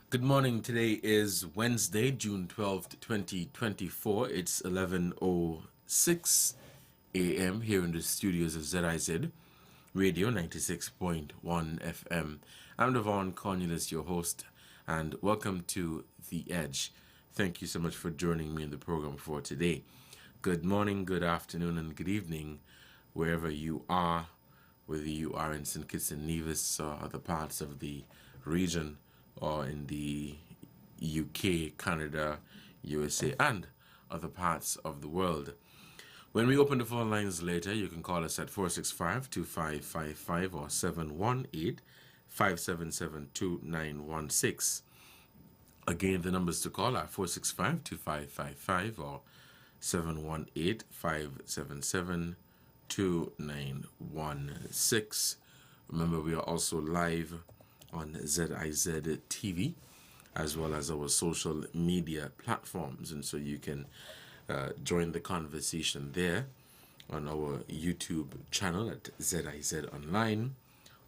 Good morning. Today is Wednesday, June 12th, 2024. It's 11:06 a.m. here in the studios of ZIZ Radio 96.1 FM. I'm Devonne, Cornelius, your host, and welcome to The Edge. Thank you so much for joining me in the program for today. Good morning, good afternoon, and good evening, wherever you are, whether you are in St. Kitts and Nevis or other parts of the region, or in the UK, Canada, USA, and other parts of the world. When we open the phone lines later, you can call us at 465-2555 or 718-577-2916. Again, the numbers to call are 465-2555 or 718-577-2916. Remember, we are also live on ZIZ TV, as well as our social media platforms. And so you can join the conversation there on our YouTube channel at ZIZ Online,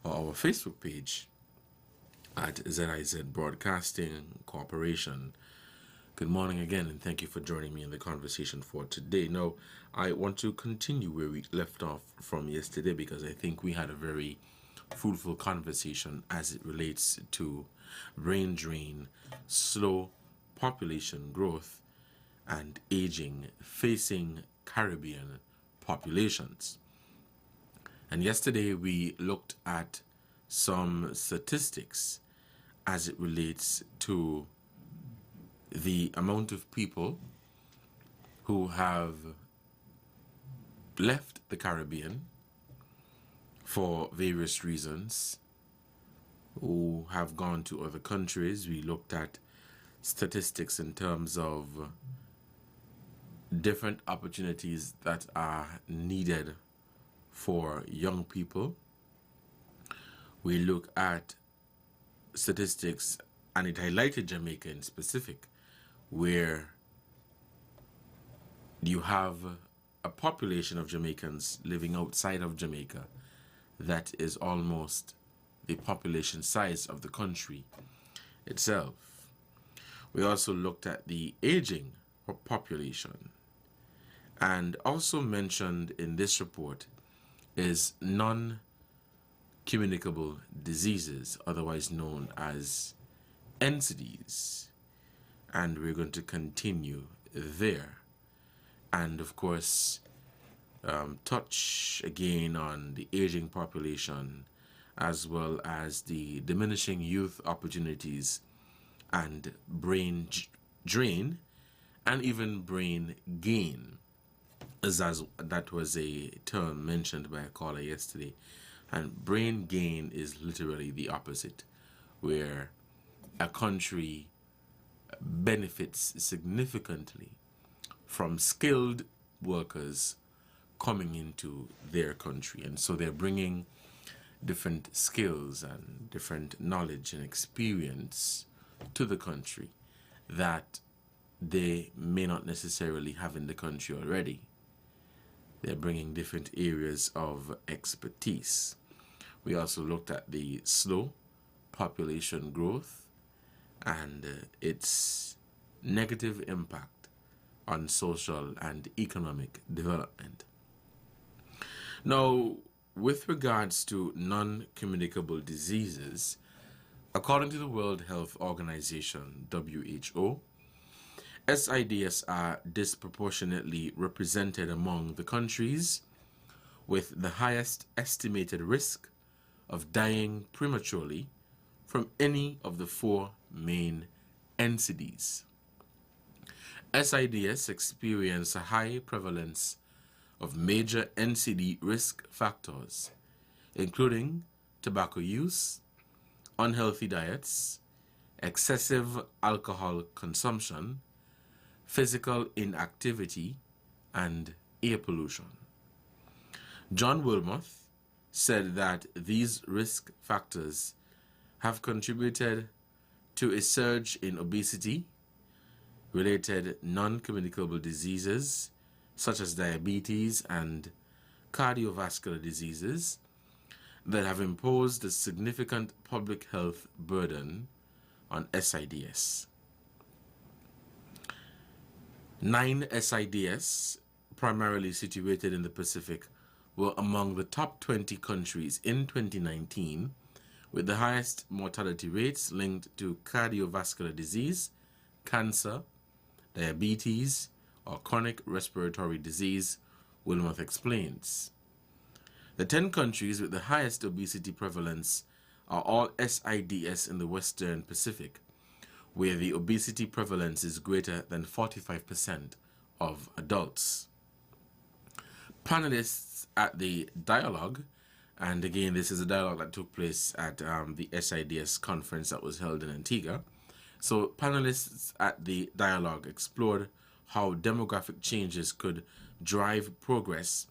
or our Facebook page at ZIZ Broadcasting Corporation. Good morning again, and thank you for joining me in the conversation for today. Now, I want to continue where we left off from yesterday, because I think we had a very fruitful conversation as it relates to brain drain, slow population growth, and aging facing Caribbean populations. And yesterday we looked at some statistics as it relates to the amount of people who have left the Caribbean for various reasons, who have gone to other countries. We looked at statistics in terms of different opportunities that are needed for young people. We look at statistics, and it highlighted Jamaica in specific, where you have a population of Jamaicans living outside of Jamaica that is almost the population size of the country itself. We also looked at the aging population, and also mentioned in this report is non-communicable diseases, otherwise known as NCDs, and we're going to continue there. And of course, touch again on the aging population, as well as the diminishing youth opportunities and brain drain, and even brain gain, as that was a term mentioned by a caller yesterday. And brain gain is literally the opposite, where a country benefits significantly from skilled workers coming into their country. And so they're bringing different skills and different knowledge and experience to the country that they may not necessarily have in the country already. They're bringing different areas of expertise. We also looked at the slow population growth and its negative impact on social and economic development. Now, with regards to non-communicable diseases, according to the World Health Organization, WHO, SIDS are disproportionately represented among the countries with the highest estimated risk of dying prematurely from any of the four main NCDs. SIDS experience a high prevalence of major NCD risk factors, including tobacco use, unhealthy diets, excessive alcohol consumption, physical inactivity, and air pollution. John Wilmoth said that these risk factors have contributed to a surge in obesity, related non-communicable diseases such as diabetes and cardiovascular diseases that have imposed a significant public health burden on SIDS. 9 SIDS, primarily situated in the Pacific, were among the top 20 countries in 2019 with the highest mortality rates linked to cardiovascular disease, cancer, diabetes, or chronic respiratory disease, Wilmoth explains. The 10 countries with the highest obesity prevalence are all SIDS in the Western Pacific, where the obesity prevalence is greater than 45% of adults. Panelists at the dialogue, and again this is a dialogue that took place at the SIDS conference that was held in Antigua. So panelists at the dialogue explored how demographic changes could drive progress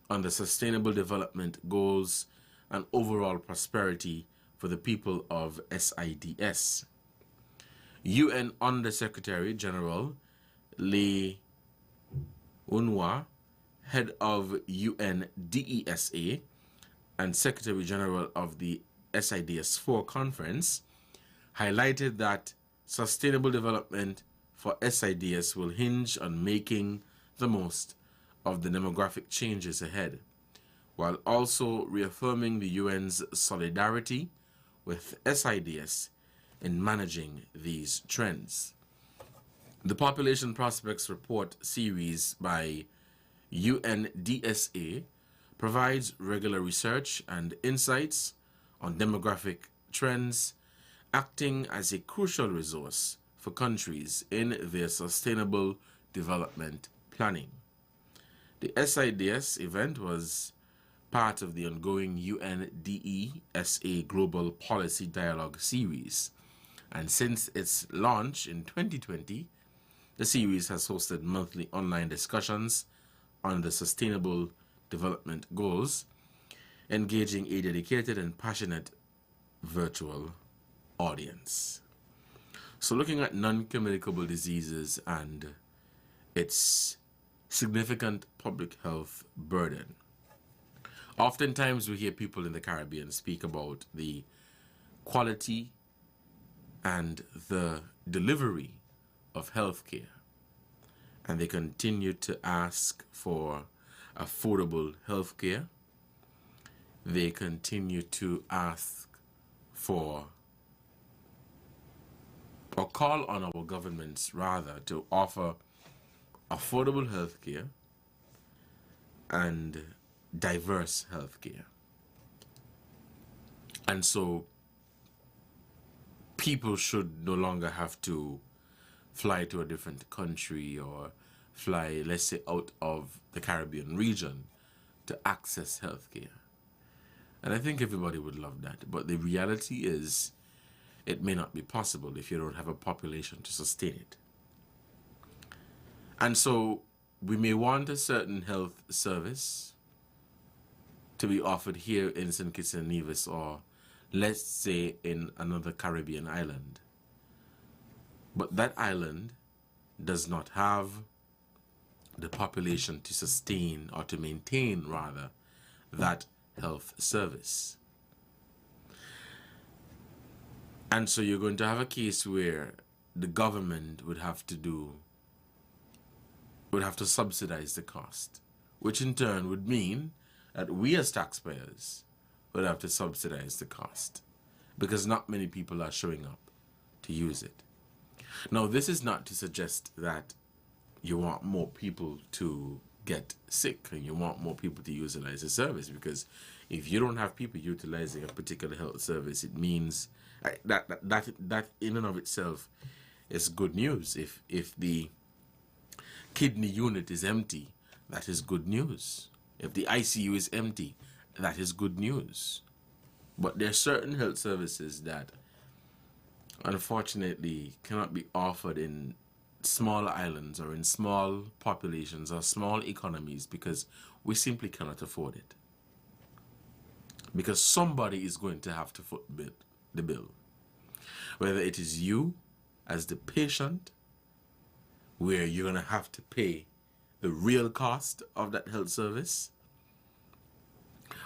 on the Sustainable Development Goals and overall prosperity for the people of SIDS. UN Under-Secretary General Lee Unwa, head of UNDESA and Secretary General of the SIDS-4 conference, highlighted that sustainable development for SIDS will hinge on making the most of the demographic changes ahead, while also reaffirming the UN's solidarity with SIDS in managing these trends. The Population Prospects Report series by UNDSA provides regular research and insights on demographic trends, acting as a crucial resource for countries in their sustainable development planning. The SIDS event was part of the ongoing UNDESA Global Policy Dialogue series, and since its launch in 2020, the series has hosted monthly online discussions on the Sustainable Development Goals, engaging a dedicated and passionate virtual audience. So looking at non-communicable diseases and its significant public health burden. Oftentimes we hear people in the Caribbean speak about the quality and the delivery of healthcare, and they continue to ask for affordable healthcare. They continue to ask for, or call on our governments rather, to offer affordable healthcare and diverse healthcare. And so people should no longer have to fly to a different country or fly, let's say, out of the Caribbean region to access healthcare. And I think everybody would love that. But the reality is it may not be possible if you don't have a population to sustain it. And so we may want a certain health service to be offered here in St. Kitts and Nevis, or let's say in another Caribbean island. But that island does not have the population to sustain, or to maintain rather, that health service. And so you're going to have a case where the government would have to subsidize the cost, which in turn would mean that we as taxpayers would have to subsidize the cost, because not many people are showing up to use it. Now, this is not to suggest that you want more people to get sick and you want more people to utilize the service, because if you don't have people utilizing a particular health service, it means that in and of itself is good news. If the kidney unit is empty, that is good news. If the ICU is empty, that is good news. But there are certain health services that unfortunately cannot be offered in small islands or in small populations or small economies, because we simply cannot afford it. Because somebody is going to have to foot the bill. Whether it is you as the patient, where you're going to have to pay the real cost of that health service,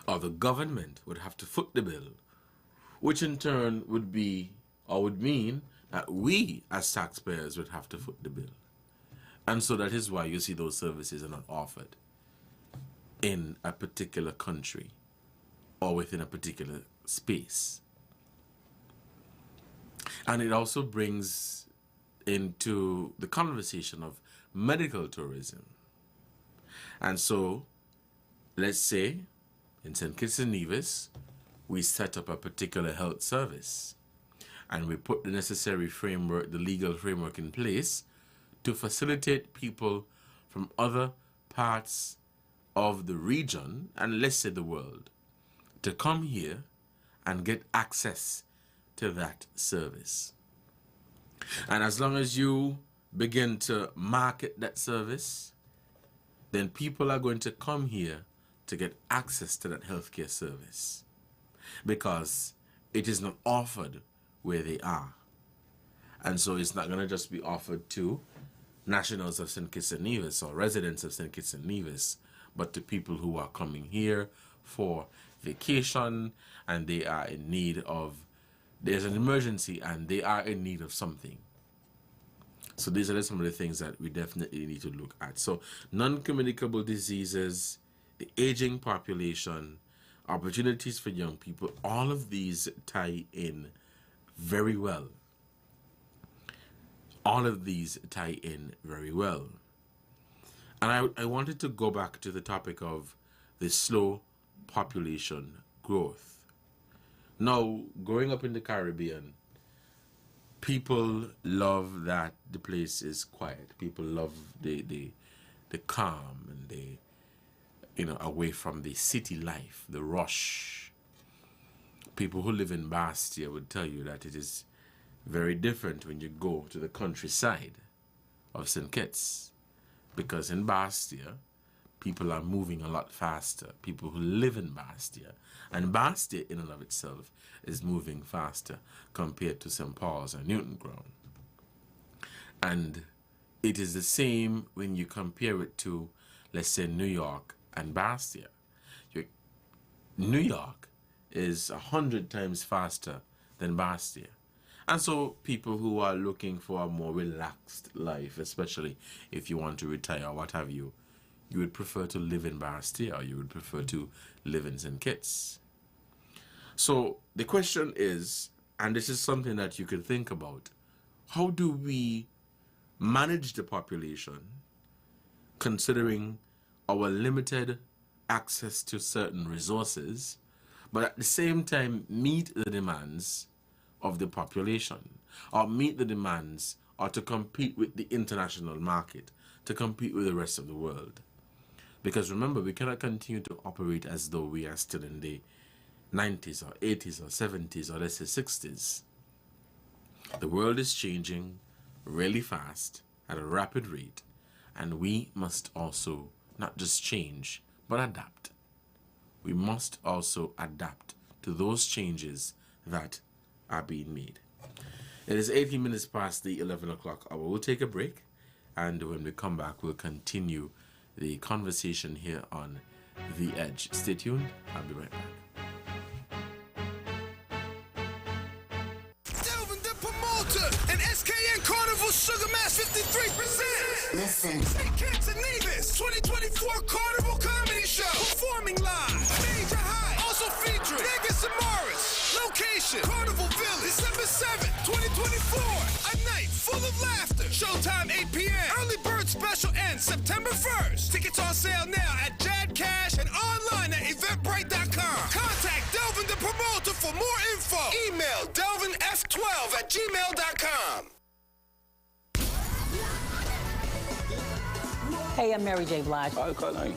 or the government would have to foot the bill, which in turn would be or would mean that we as taxpayers would have to foot the bill. And so that is why you see those services are not offered in a particular country or within a particular space. And it also brings into the conversation of medical tourism. And so, let's say, in St. Kitts and Nevis, we set up a particular health service, and we put the necessary framework, the legal framework in place to facilitate people from other parts of the region, and let's say the world, to come here and get access to that service. And as long as you begin to market that service, then people are going to come here to get access to that healthcare service, because it is not offered where they are. And so it's not going to just be offered to nationals of St. Kitts and Nevis or residents of St. Kitts and Nevis, but to people who are coming here for vacation, and they are in need of, there's an emergency and they are in need of something. So these are some of the things that we definitely need to look at. So non-communicable diseases, the aging population, opportunities for young people, all of these tie in very well. All of these tie in very well. And I wanted to go back to the topic of the slow population growth. Now, growing up in the Caribbean, people love that the place is quiet. People love the calm and away from the city life, the rush. People who live in Bastia would tell you that it is very different when you go to the countryside of St. Kitts, because in Bastia, people are moving a lot faster. People who live in Bastia, and Bastia in and of itself is moving faster compared to St. Paul's or Newton Ground. And it is the same when you compare it to, let's say, New York and Bastia. New York is 100 times faster than Bastia. And so people who are looking for a more relaxed life, especially if you want to retire or what have you, you would prefer to live in Bastia, or you would prefer to live in St. Kitts. So the question is, and this is something that you can think about, how do we manage the population considering our limited access to certain resources, but at the same time meet the demands of the population, or meet the demands, or to compete with the international market, to compete with the rest of the world? Because remember, we cannot continue to operate as though we are still in the 90s or 80s or 70s or let's say 60s. The world is changing really fast at a rapid rate, and we must also not just change, but adapt. We must also adapt to those changes that are being made. It is 18 minutes past the 11 o'clock hour. We'll take a break, and when we come back, we'll continue the conversation here on The Edge. Stay tuned. I'll be right back. Devonne the Promoter and SKN Carnival Sugar Mass 53 presents. Listen. St. Kitts and Nevis 2024 Carnival Comedy Show. Performing live. Major High. Also featuring Vegas and Morris. Location, Carnival Village, December 7th, 2024. A night full of laughter. Showtime 8 p.m. Early bird special ends September 1st. Tickets on sale now at Jad Cash and online at eventbrite.com. Contact Devonne the Promoter for more info. Email delvinnef12@gmail.com. Hey, I'm Mary J. Blige. Alkaline.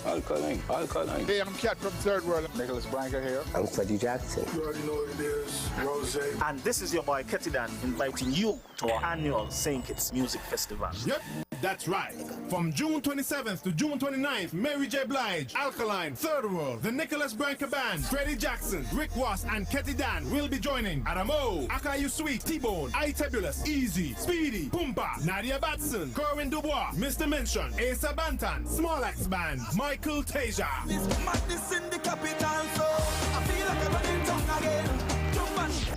Hey, I'm Cat from Third World. Nicholas Branker here. I'm Freddie Jackson. You already know what it is. Rose. And this is your boy Ketty Dan inviting you to our annual St. Kitts Music Festival. Yep, that's right. From June 27th to June 29th, Mary J. Blige, Alkaline, Third World, the Nicholas Branker Band, Freddie Jackson, Rick Wass, and Ketty Dan will be joining Adamo, Akayu Sweet, T-Bone, Itebulous, Easy, Speedy, Pumpa, Nadia Batson, Corwin Dubois, Mr. Mention, Asa Bantan, Small Axe Band, Michael Tasia. This madness in the capital, so I feel like I'm running tongue again.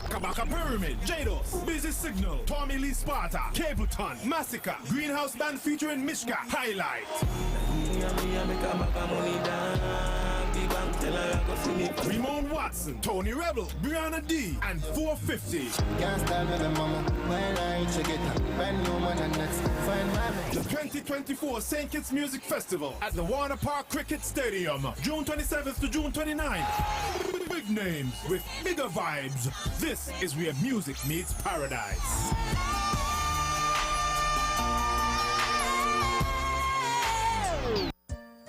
Kabaka Pyramid, Jados, Busy Signal, Tommy Lee Sparta, Cableton, Massacre, Greenhouse Band featuring Mishka, Highlight. Ramon Watson, Tony Rebel, Brianna D, and 450. The 2024 St. Kitts Music Festival at the Warner Park Cricket Stadium, June 27th to June 29th. Big names with bigger vibes. This is where music meets paradise.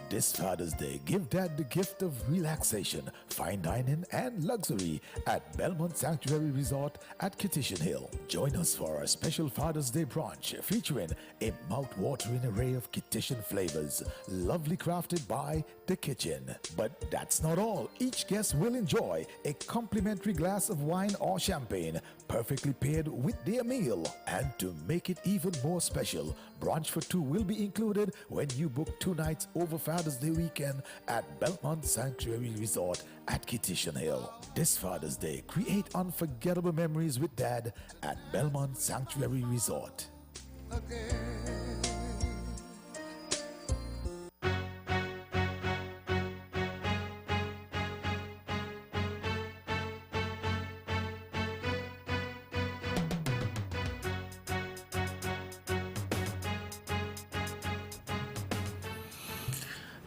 This Father's Day, give Dad the gift of relaxation, fine dining, and luxury at Belmont Sanctuary Resort at Kittitian Hill. Join us for our special Father's Day brunch featuring a mouth-watering array of Kittitian flavors, lovely crafted by The Kitchen. But that's not all. Each guest will enjoy a complimentary glass of wine or champagne, perfectly paired with their meal. And to make it even more special, brunch for two will be included when you book 2 nights over Father's Day weekend at Belmont Sanctuary Resort at Kittitian Hill. This Father's Day, create unforgettable memories with Dad at Belmont Sanctuary Resort.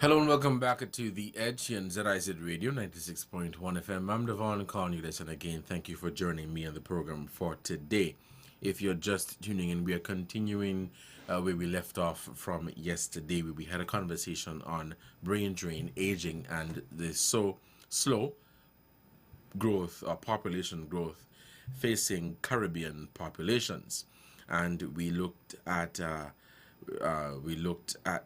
Hello and welcome back to The Edge here on ZIZ Radio 96.1 FM. I'm Devonne Cornelius, and again, thank you for joining me on the program for today. If you're just tuning in, we are continuing where we left off from yesterday, where we had a conversation on brain drain, aging, and the so slow growth or population growth facing Caribbean populations. And we looked at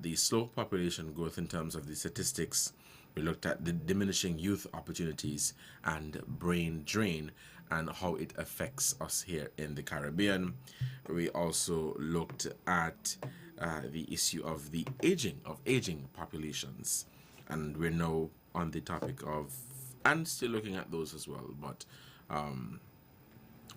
the slow population growth in terms of the statistics. We looked at the diminishing youth opportunities and brain drain and how it affects us here in the Caribbean. We also looked at the issue of the aging populations, and we're now on the topic of, and still looking at those as well, but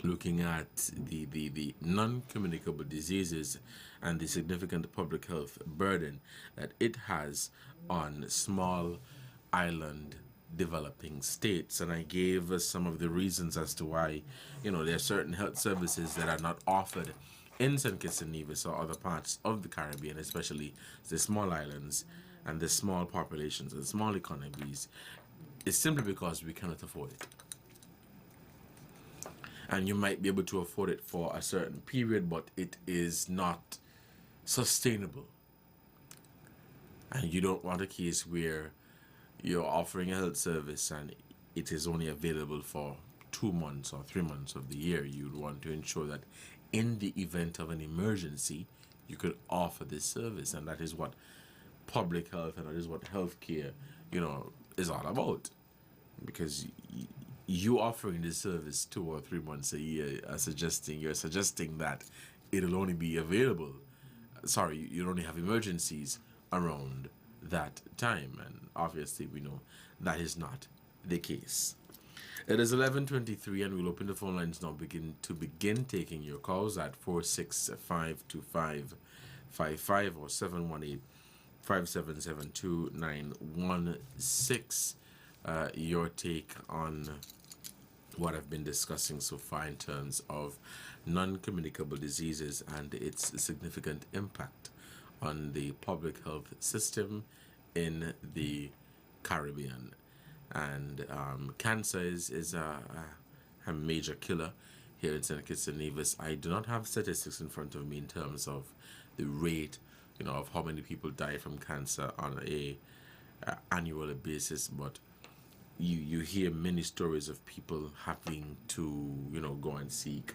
looking at the non-communicable diseases and the significant public health burden that it has on small island developing states. And I gave us some of the reasons as to why, there are certain health services that are not offered in St. Kitts and Nevis or other parts of the Caribbean, especially the small islands and the small populations and small economies. It's simply because we cannot afford it. And you might be able to afford it for a certain period, but it is not sustainable. And you don't want a case where you're offering a health service and it is only available for 2 months or 3 months of the year. You'd want to ensure that in the event of an emergency, you could offer this service. And that is what public health and that is what healthcare, is all about. Because you offering this service 2 or 3 months a year are you're suggesting that it'll only be available. Sorry, you'll only have emergencies around that time, and obviously we know that is not the case. It is 11:23, and we'll open the phone lines now. Begin taking your calls at 4652555 or 718-577-2916. Your take on what I've been discussing so far in terms of non-communicable diseases and its significant impact on the public health system in the Caribbean. And cancer is a major killer here in St. Kitts and Nevis. I do not have statistics in front of me in terms of the rate, of how many people die from cancer on a annual basis, but you hear many stories of people having to, go and seek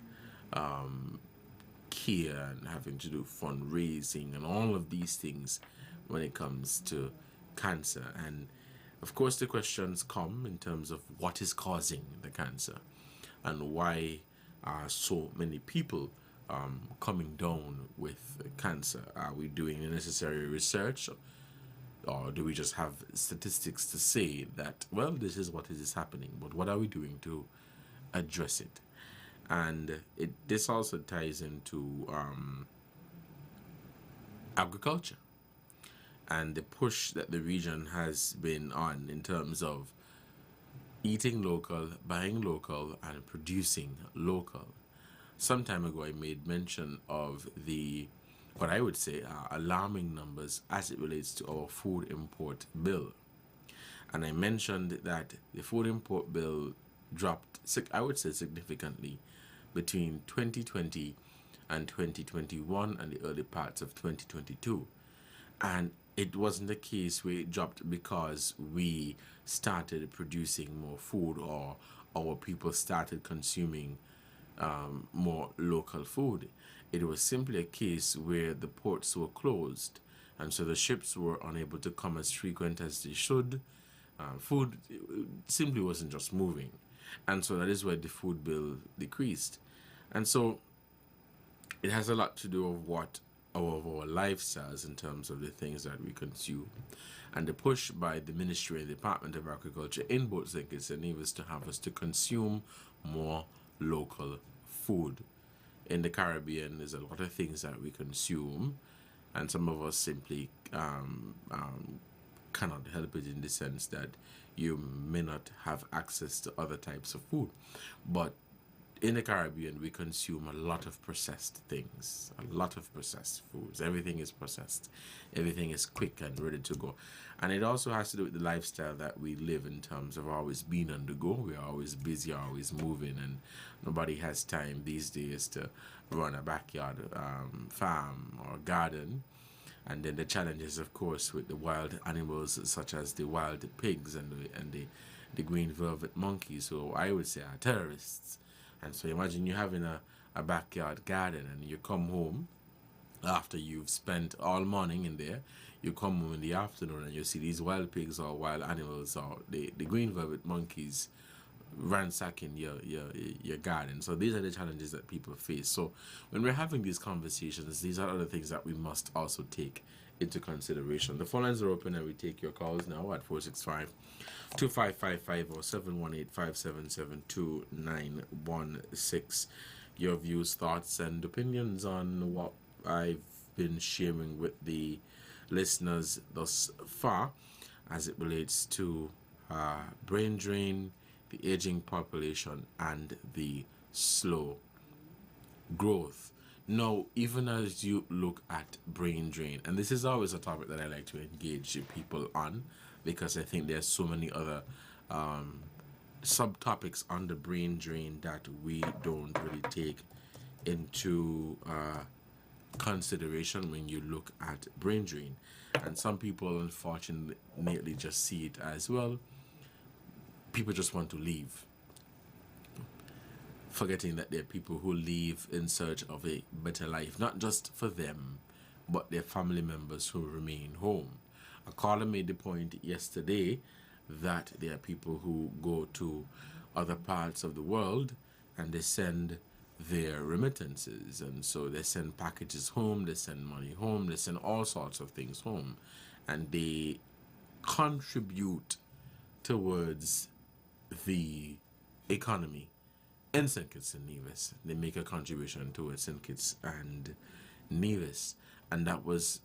care and having to do fundraising and all of these things when it comes to cancer. And of course the questions come in terms of what is causing the cancer and why are so many people coming down with cancer. Are we doing the necessary research, or do we just have statistics to say that, well, this is what is happening, but what are we doing to address it? And this also ties into agriculture and the push that the region has been on in terms of eating local, buying local, and producing local. Some time ago, I made mention of what I would say are alarming numbers as it relates to our food import bill. And I mentioned that the food import bill dropped, I would say, significantly between 2020 and 2021 and the early parts of 2022. And it wasn't the case where it dropped because we started producing more food or our people started consuming more local food. It was simply a case where the ports were closed, and so the ships were unable to come as frequent as they should. Food simply wasn't just moving, and so that is why the food bill decreased. And so it has a lot to do with what our lifestyles in terms of the things that we consume, and the push by the Ministry and Department of Agriculture in both St. Kitts and Nevis to have us to consume more local food. In the Caribbean, there's a lot of things that we consume, and some of us simply cannot help it in the sense that you may not have access to other types of food. But in the Caribbean, we consume a lot of processed things, a lot of processed foods. Everything is processed. Everything is quick and ready to go. And it also has to do with the lifestyle that we live in terms of always being on the go. We're always busy, always moving, and nobody has time these days to run a backyard farm or garden. And then the challenges, of course, with the wild animals such as the wild pigs and the green velvet monkeys, who I would say are terrorists. And so imagine you having a backyard garden and you come home after you've spent all morning in there. You come home in the afternoon and you see these wild pigs or wild animals or the green velvet monkeys ransacking your garden. So these are the challenges that people face. So when we're having these conversations, these are other things that we must also take into consideration. The phone lines are open and we take your calls now at 465-2555 or 718-577-2916. Your views, thoughts, and opinions on what I've been sharing with the listeners thus far as it relates to brain drain, the aging population, and the slow growth. Now, even as you look at brain drain, and this is always a topic that I like to engage people on, because I think there's so many other subtopics on the brain drain that we don't really take into consideration when you look at brain drain. And some people unfortunately just see it as, well, people just want to leave, forgetting that there are people who leave in search of a better life, not just for them, but their family members who remain home. A caller made the point yesterday that there are people who go to other parts of the world and they send their remittances, and so they send packages home, they send money home, they send all sorts of things home, and they contribute towards the economy in St. Kitts and Nevis. They make a contribution towards St. Kitts and Nevis, and that was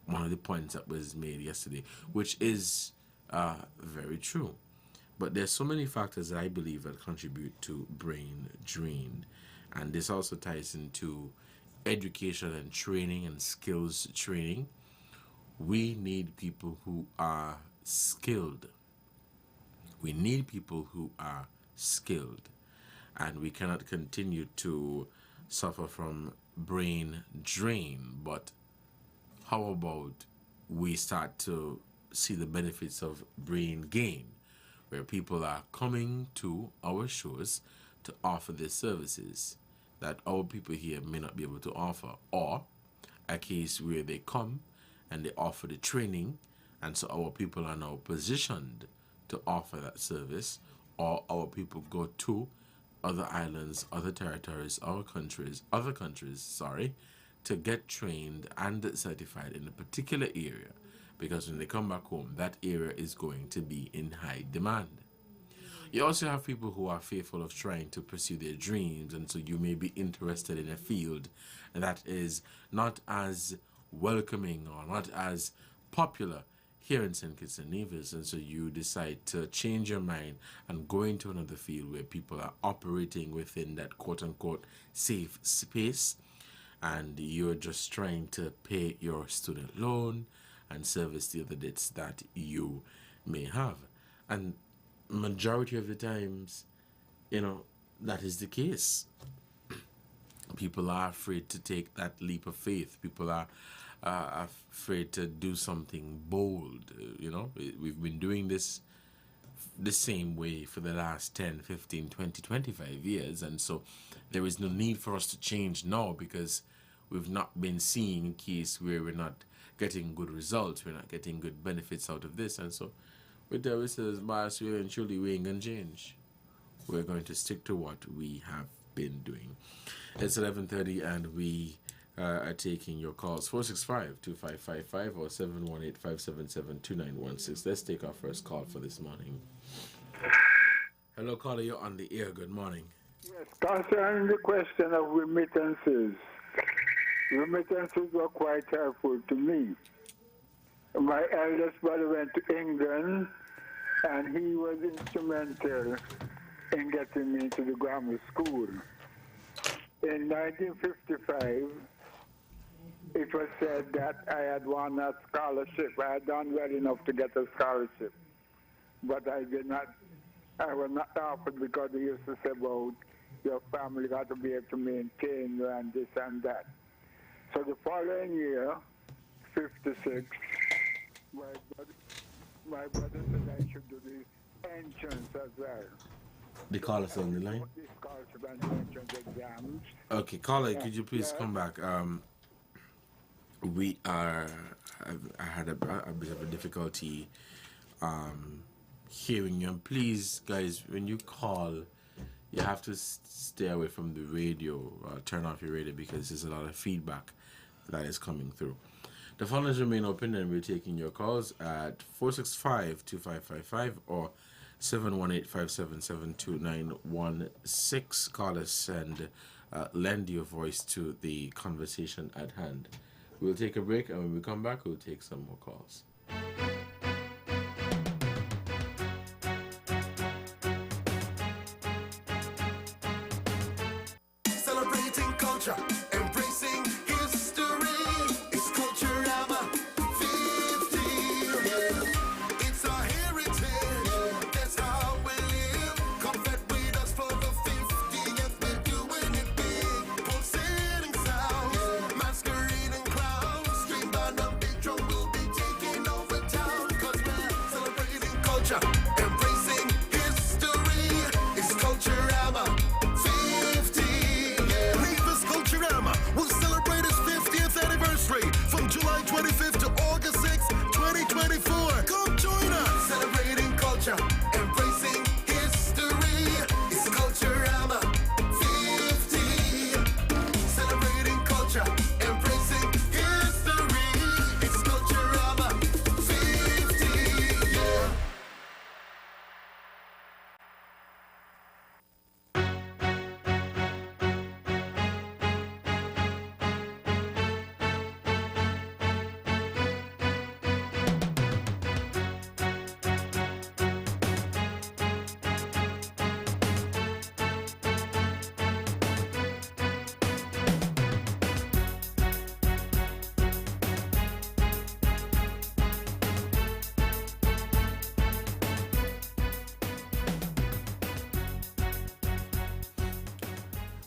one of the points that was made yesterday, which is very true. But there's so many factors that I believe that contribute to brain drain, and this also ties into education and training and skills training. We need people who are skilled. We need people who are skilled, and we cannot continue to suffer from brain drain. But how about we start to see the benefits of brain gain, where people are coming to our shows to offer their services that our people here may not be able to offer, or a case where they come and they offer the training, and so our people are now positioned to offer that service, or our people go to other islands, other territories, other countries, to get trained and certified in a particular area, because when they come back home, that area is going to be in high demand. You also have people who are fearful of trying to pursue their dreams, and so you may be interested in a field that is not as welcoming or not as popular here in St. Kitts and Nevis, and so you decide to change your mind and go into another field where people are operating within that quote-unquote safe space, and you're just trying to pay your student loan and service the other debts that you may have. And majority of the times, that is the case. People are afraid to take that leap of faith. People are afraid to do something bold. We've been doing this the same way for the last 10, 15, 20, 25 years, and so there is no need for us to change now, because we've not been seeing a case where we're not getting good results, we're not getting good benefits out of this, and so with that, we says, "Bias, we and truly we ain't gonna change. We're going to stick to what we have been doing." It's 11:30, and we are taking your calls. 465-2555 or 718-577-2916. Let's take our first call for this morning. Hello, caller, you're on the air. Good morning. Yes, concerning the question of remittances. Remittances were quite helpful to me. My eldest brother went to England, and he was instrumental in getting me to the grammar school. In 1955, it was said that I had won a scholarship. I had done well enough to get a scholarship, but I was not offered, because they used to say about your family got to be able to maintain you and this and that. So the following year, 56, my brother said I should do the entrance as well. The caller's on the line. The scholarship and the entrance exams. Okay, caller, could you please come back? I had a bit of a difficulty hearing you. And please, guys, when you call, you have to stay away from the radio, turn off your radio, because there's a lot of feedback that is coming through. The phone lines remain open, and we're taking your calls at 465-2555 or 718-577-2916. Call us and lend your voice to the conversation at hand. We'll take a break, and when we come back, we'll take some more calls. Celebrating culture, embracing history. It's Culturama 50. It's our heritage. That's how we live. Come vet with us for the 50th. We're doing it big. Pulsating sounds, masquerading clowns. Streamed on a big drum, we'll be taking over town. 'Cause we're celebrating culture, embracing history. It's Culturama 50. We'll celebrate its 50th anniversary from July 25th to August 6th, 2024. Come join us. Celebrating culture, embracing history. It's Culturama 50. Celebrating culture, embracing history. It's Culturama 50. Yeah.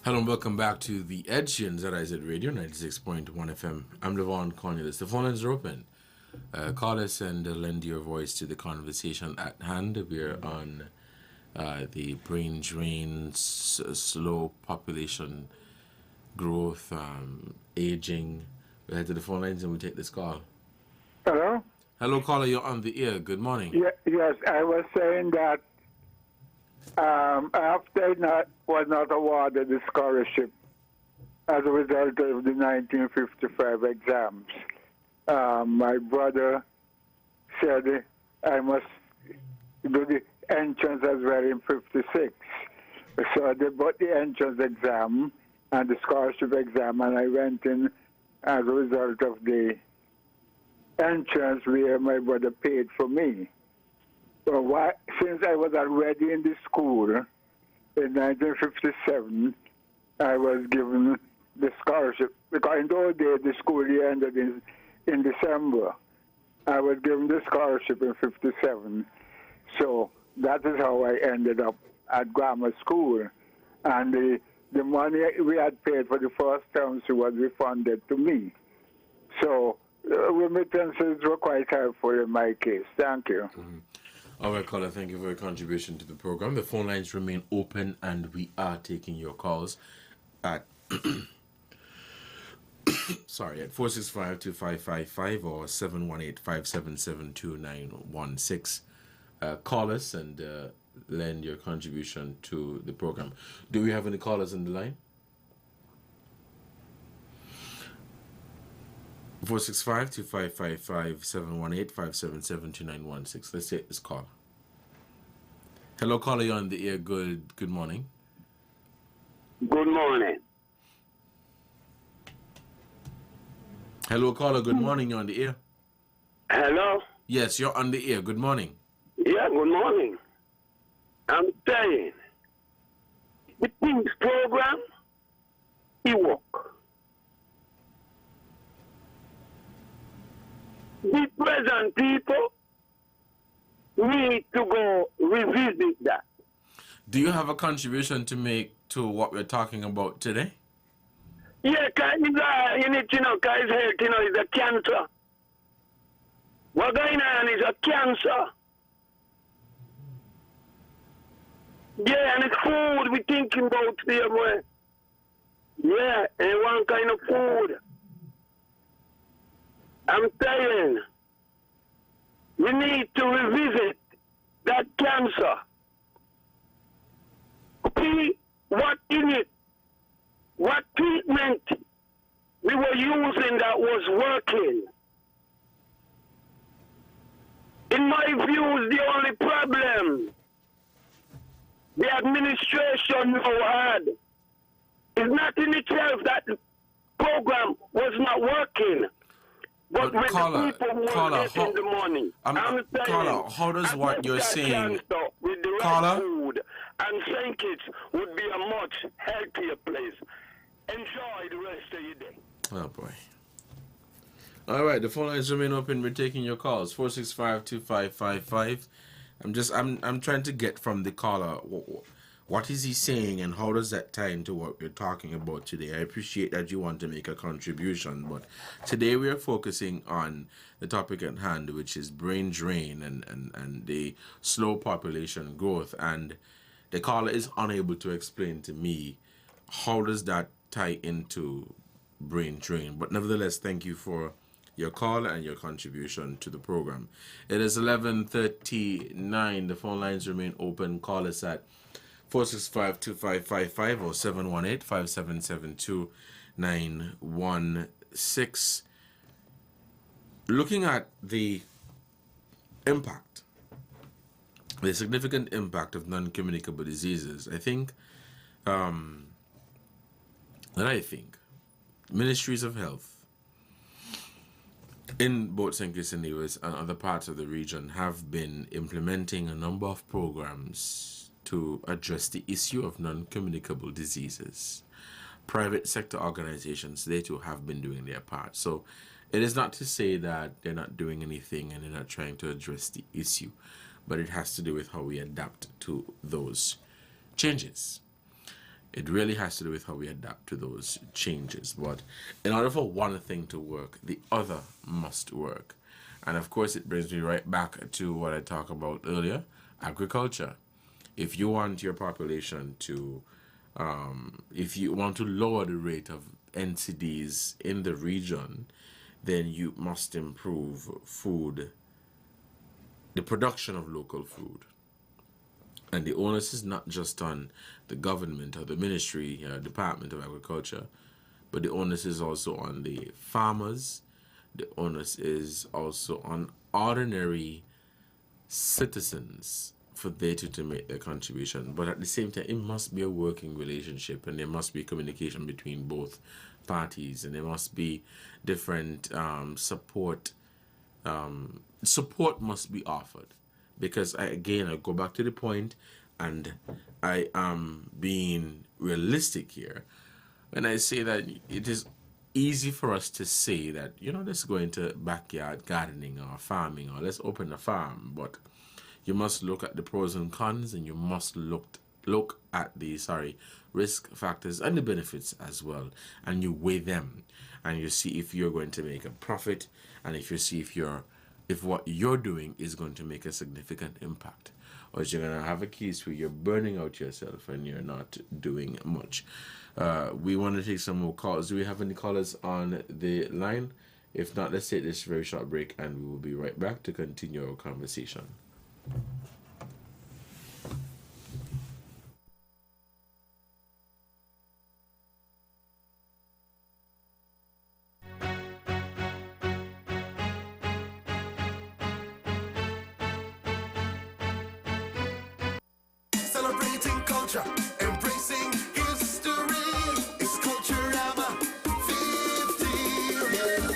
Hello and welcome back to the Edge on ZIZ Radio 96.1 FM. I'm Devonne, Cornelius. The phone lines are open. Call us and lend your voice to the conversation at hand. We're on the brain drain, slow population growth, aging. We head to the phone lines and we take this call. Hello? Hello, caller. You're on the air. Good morning. Yes, I was saying that after was not awarded the scholarship as a result of the 1955 exams. My brother said I must do the entrance as well in 56. So they bought the entrance exam and the scholarship exam, and I went in as a result of the entrance where my brother paid for me. So since I was already in the school in 1957, I was given the scholarship. Because in those days, the school year ended in December. I was given the scholarship in 57. So that is how I ended up at grammar school. And the money we had paid for the first term was refunded to me. So remittances were quite helpful in my case. Thank you. Mm-hmm. All right, caller, thank you for your contribution to the program. The phone lines remain open, and we are taking your calls at sorry, at 465-2555 or 718-577-2916. Call us and lend your contribution to the program. Do we have any callers on the line? 465-2555 718-577-2916. Let's take this call. Hello, caller, you're on the air. Good morning. Good morning. Hello, caller, good morning. You're on the air. Hello? Yes, you're on the air. Good morning. Yeah, good morning. I'm saying, the King's program, it work. The present people need to go revisit that. Do you have a contribution to make to what we're talking about today? Yeah, because his health, is a cancer. What's going on is a cancer. Yeah, and it's food we're thinking about there, boy. Yeah, and one kind of food. I'm saying, we need to revisit that cancer. See what in it, what treatment we were using that was working. In my view, the only problem the administration now had is not in itself that the program was not working. But with caller, the people who are getting the money, I'm saying, caller, how does what you're saying, with the right caller? food and St. Kitts would be a much healthier place. Enjoy the rest of your day. Oh boy. All right, the phone lines remain open. We're taking your calls. 465-2555. I'm trying to get from the caller what is he saying and how does that tie into what we're talking about today. I appreciate that you want to make a contribution, but today we are focusing on the topic at hand, which is brain drain and the slow population growth. And the caller is unable to explain to me how does that tie into brain drain. But nevertheless, thank you for your call and your contribution to the program. It is 11:39. The phone lines remain open. Call us at 465-2555 or 718-577-2916. Looking at the impact, the significant impact of non-communicable diseases, I think ministries of health in both St. Kitts and Nevis and other parts of the region have been implementing a number of programs to address the issue of non-communicable diseases. Private sector organizations, they too have been doing their part. So it is not to say that they're not doing anything and they're not trying to address the issue, but it has to do with how we adapt to those changes. It really has to do with how we adapt to those changes. But in order for one thing to work, the other must work. And of course, it brings me right back to what I talked about earlier, agriculture. If you want your population to, if you want to lower the rate of NCDs in the region, then you must improve food, the production of local food. And the onus is not just on the government or the ministry, Department of Agriculture, but the onus is also on the farmers. The onus is also on ordinary citizens for they to make their contribution, but at the same time, it must be a working relationship, and there must be communication between both parties, and there must be different support. Support must be offered, because I go back to the point, and I am being realistic here when I say that it is easy for us to say that, let's go into backyard gardening or farming, or let's open a farm, but you must look at the pros and cons, and you must look at the risk factors and the benefits as well, and you weigh them, and you see if you're going to make a profit, and if you see if what you're doing is going to make a significant impact, or you're going to have a case where you're burning out yourself and you're not doing much. We want to take some more calls. Do we have any callers on the line? If not, let's take this very short break, and we will be right back to continue our conversation. Celebrating culture, embracing history. It's Culturama 50. Yeah.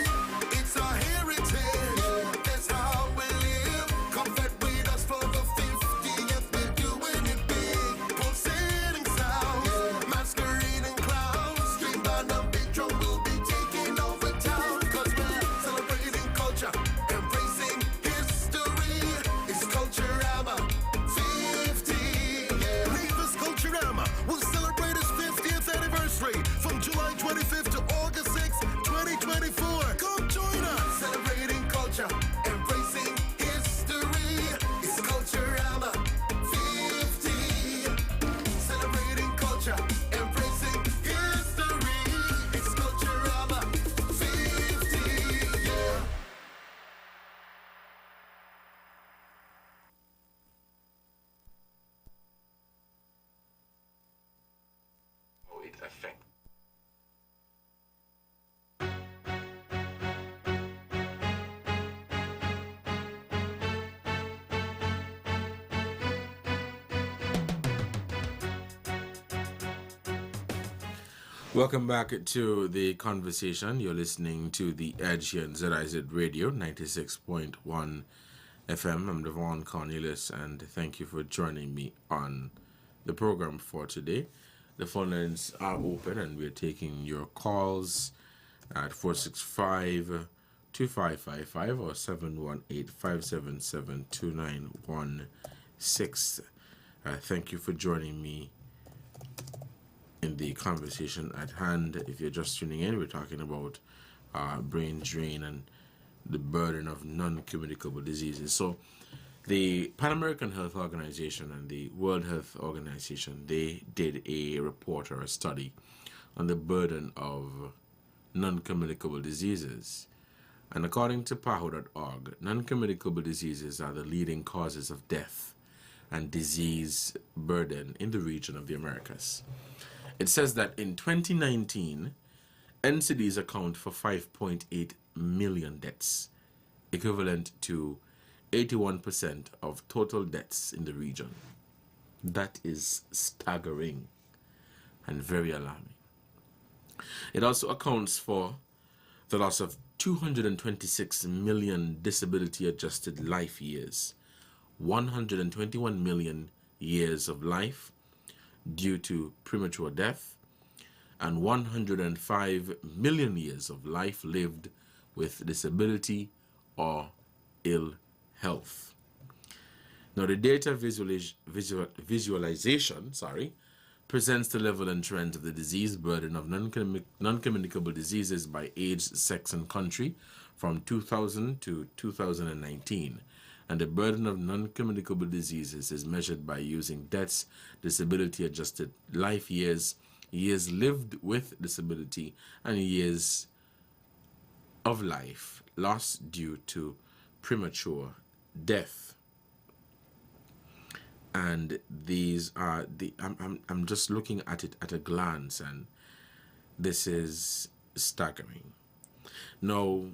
It's our heritage. That's how we live. Come fed with us for the 50th. We're doing it big. Pulsating sounds, masquerading clowns. Streamed on a big drum, we'll be taking over town. 'Cause we're celebrating culture, embracing history. It's Culturama 50. Culturama will celebrate its 50th anniversary from July 25th to August 6th, 2024. Come join us. Celebrating culture, embracing history. It's Culturama 50. Celebrating culture, embracing history. It's Culturama 50. Yeah. It affects. Welcome back to the conversation. You're listening to The Edge here on ZIZ Radio 96.1 FM. I'm Devonne, Cornelius, and thank you for joining me on the program for today. The phone lines are open, and we're taking your calls at 465-2555 or 718-577-2916. Thank you for joining me in the conversation at hand. If you're just tuning in, we're talking about brain drain and the burden of non-communicable diseases. So the Pan American Health Organization and the World Health Organization, they did a report or a study on the burden of non-communicable diseases. And according to PAHO.org, non-communicable diseases are the leading causes of death and disease burden in the region of the Americas. It says that in 2019, NCDs account for 5.8 million deaths, equivalent to 81% of total deaths in the region. That is staggering and very alarming. It also accounts for the loss of 226 million disability-adjusted life years, 121 million years of life due to premature death, and 105 million years of life lived with disability or ill health. Now, the data visualization presents the level and trends of the disease burden of non-communicable diseases by age, sex, and country from 2000 to 2019. And the burden of non-communicable diseases is measured by using deaths, disability-adjusted life years, years lived with disability, and years of life lost due to premature death. And these are I'm just looking at it at a glance, and this is staggering. Now,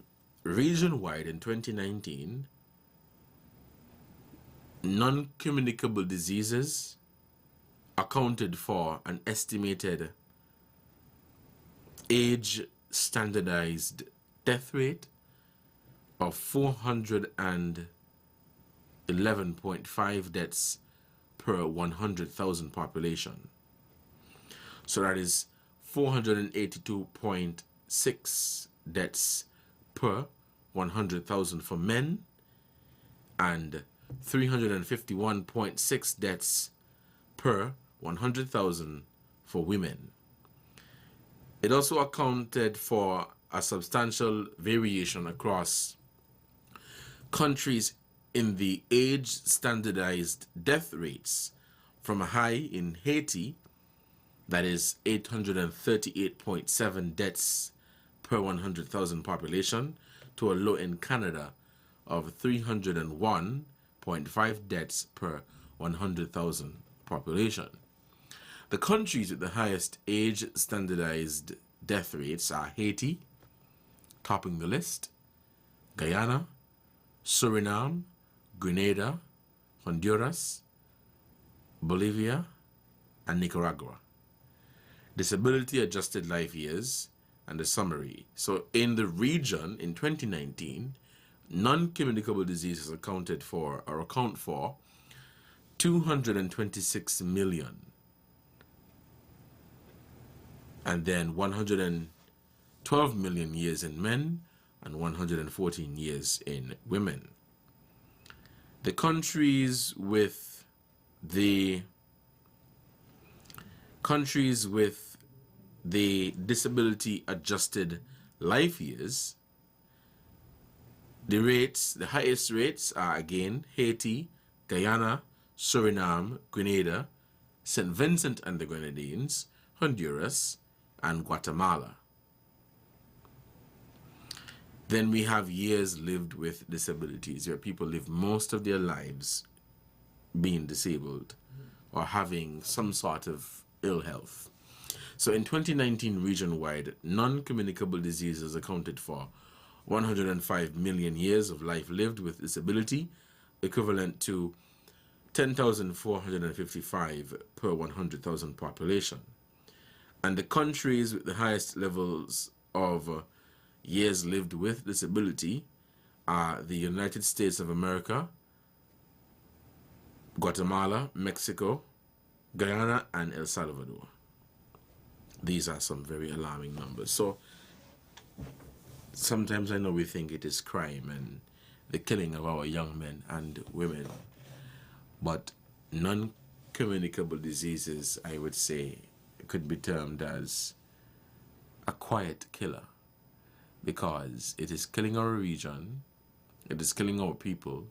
region-wide in 2019, non-communicable diseases accounted for an estimated age-standardized death rate of 411.5 deaths per 100,000 population. So that is 482.6 deaths per 100,000 for men and 351.6 deaths per 100,000 for women. It also accounted for a substantial variation across countries in the age standardized death rates, from a high in Haiti, that is 838.7 deaths per 100,000 population, to a low in Canada of 301.5 deaths per 100,000 population. The countries with the highest age standardized death rates are Haiti, topping the list, Guyana, Suriname, Grenada, Honduras, Bolivia, and Nicaragua. Disability adjusted life years and the summary. So in the region in 2019, non-communicable diseases account for 226 million, and then 112 million years in men and 114 years in women. The countries with the disability adjusted life years, the highest rates are again Haiti, Guyana, Suriname, Grenada, St. Vincent and the Grenadines, Honduras, and Guatemala. Then we have years lived with disabilities, where people live most of their lives being disabled or having some sort of ill health. So in 2019, region-wide, non-communicable diseases accounted for 105 million years of life lived with disability, equivalent to 10,455 per 100,000 population. And the countries with the highest levels of years lived with disability are the United States of America, Guatemala, Mexico, Guyana, and El Salvador. These are some very alarming numbers. So sometimes I know we think it is crime and the killing of our young men and women, but non-communicable diseases, I would say, could be termed as a quiet killer, because it is killing our region, it is killing our people.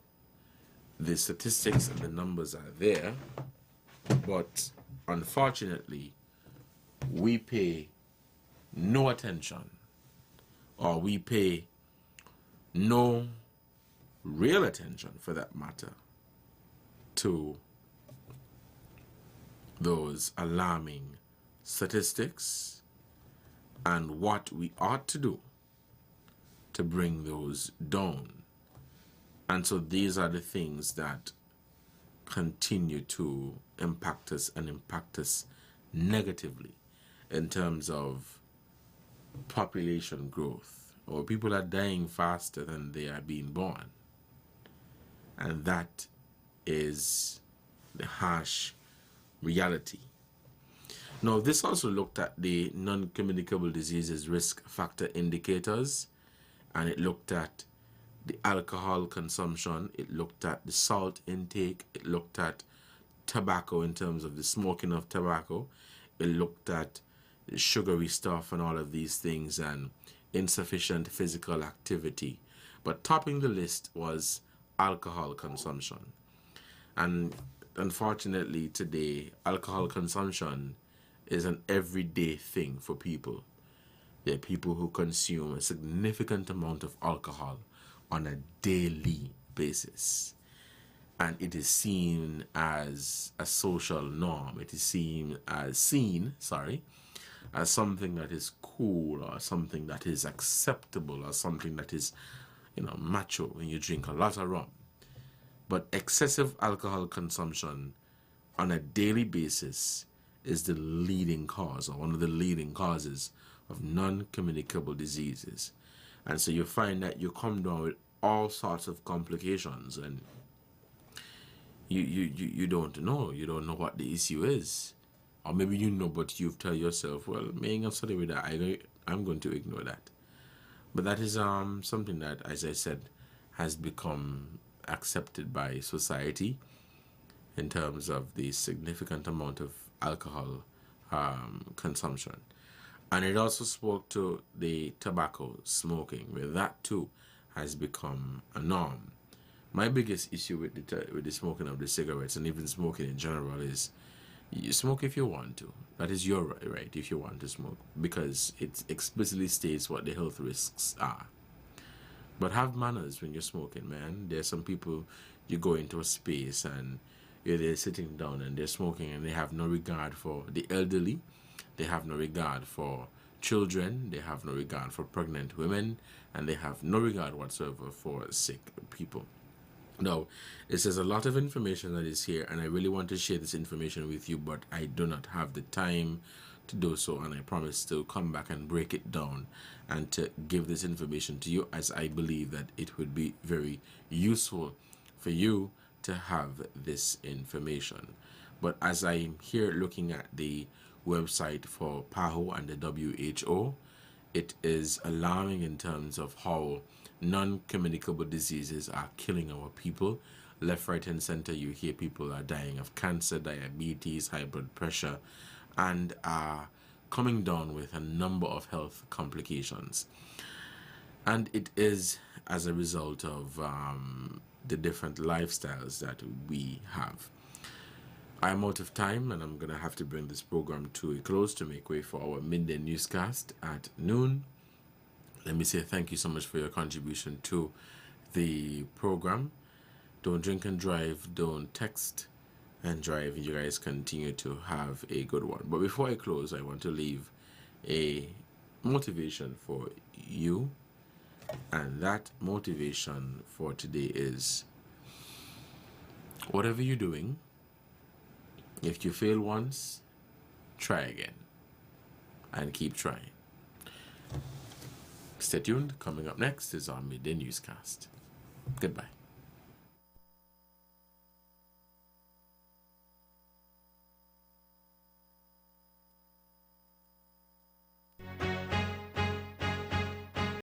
The statistics and the numbers are there, but unfortunately, we pay no attention, or we pay no real attention, for that matter, to those alarming statistics and what we ought to do to bring those down. And so these are the things that continue to impact us, and impact us negatively in terms of population growth, or people are dying faster than they are being born. And that is the harsh reality. Now, this also looked at the non-communicable diseases risk factor indicators, and it looked at the alcohol consumption, it looked at the salt intake, it looked at tobacco in terms of the smoking of tobacco, it looked at the sugary stuff and all of these things, and insufficient physical activity. But topping the list was alcohol consumption. And unfortunately today, alcohol consumption is an everyday thing for people. There are people who consume a significant amount of alcohol on a daily basis. And it is seen as a social norm. It is seen as something that is cool, or something that is acceptable, or something that is, macho when you drink a lot of rum. But excessive alcohol consumption on a daily basis is the leading cause, or one of the leading causes, of non-communicable diseases. And so you find that you come down with all sorts of complications, and you don't know what the issue is. Or maybe you know, but you tell yourself, well, maybe I'm sorry with that, I'm going to ignore that. But that is something that, as I said, has become accepted by society in terms of the significant amount of alcohol consumption. And it also spoke to the tobacco smoking, where that too has become a norm. My biggest issue with the smoking of the cigarettes, and even smoking in general, is you smoke if you want to. That is your right if you want to smoke, because it explicitly states what the health risks are. But have manners when you're smoking, man. There's some people, you go into a space and you're there sitting down and they're smoking, and they have no regard for the elderly. They have no regard for children. They have no regard for pregnant women. And they have no regard whatsoever for sick people. Now, it says a lot of information that is here, and I really want to share this information with you, but I do not have the time to do so, and I promise to come back and break it down and to give this information to you, as I believe that it would be very useful for you to have this information. But as I'm here looking at the website for PAHO and the WHO, it is alarming in terms of how non-communicable diseases are killing our people. Left, right, and center, you hear people are dying of cancer, diabetes, high blood pressure, and are coming down with a number of health complications. And it is as a result of the different lifestyles that we have. I'm out of time, and I'm going to have to bring this program to a close to make way for our midday newscast at noon. Let me say thank you so much for your contribution to the program. Don't drink and drive, don't text and drive. You guys continue to have a good one. But before I close, I want to leave a motivation for you. And that motivation for today is, whatever you're doing, if you fail once, try again. And keep trying. Stay tuned. Coming up next is our midday newscast. Goodbye.